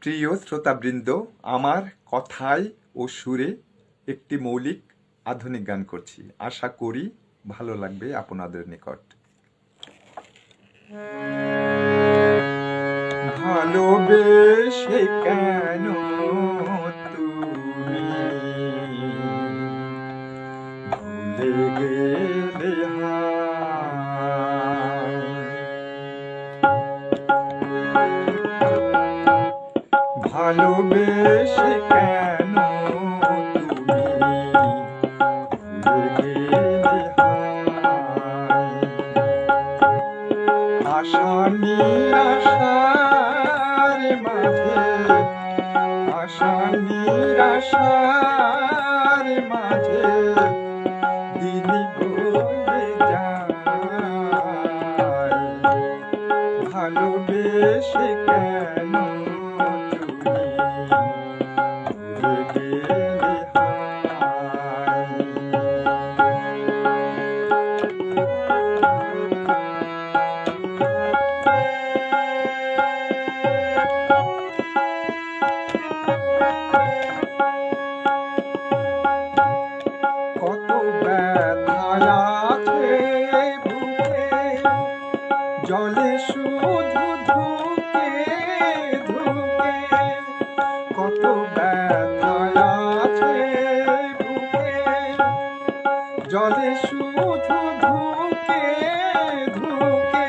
প্রিয় শ্রোতাবৃন্দ, আমার কথায় ও সুরে একটি মৌলিক আধুনিক গান করছি। আশা করি ভালো লাগবে আপনাদের নিকট। ভালোবেসে কেন তুমি ভুলে গেলে ভালোবেসে কেন তুমি ভুলে গেলে আশা নিরাশার মাঝে, আশা নিরাশার মাঝে দিন বয়ে যায়। ভালোবেসে কেন তুমি ভুলে গেলে কত ব্যথায় আছে বুকে, জলে শুধু ধুকে ধুকে। কত ব্যথায় আছে বুকে, জলে শুধু ধুকে ধুকে।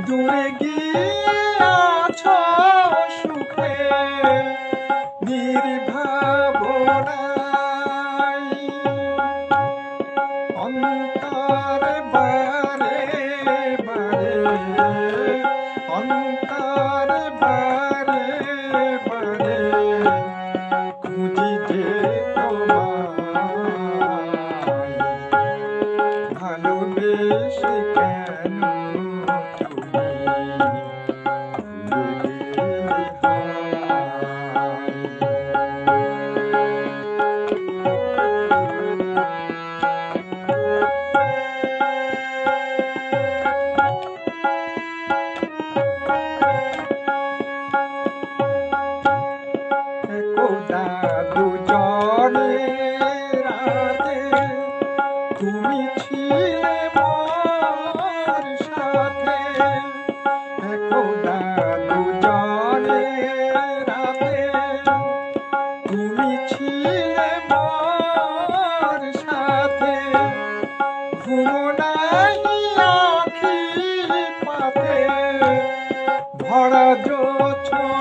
দূরে গিয়ে আছো সুখে নির্ভাবনায়। অন্তর বারে বারে, অন্তর বারে বারে খুঁজি যে তোমায়। ভালোবেসে কেন তুমি ভুলে গেলে একদা দুজনে রাতে তুমি ছিলে মোর সাথে। একদা দুজনে রাতে তুমি ছিলে মোর সাথে। ঘুম নাহি আখি পাতে ভরা জোছনা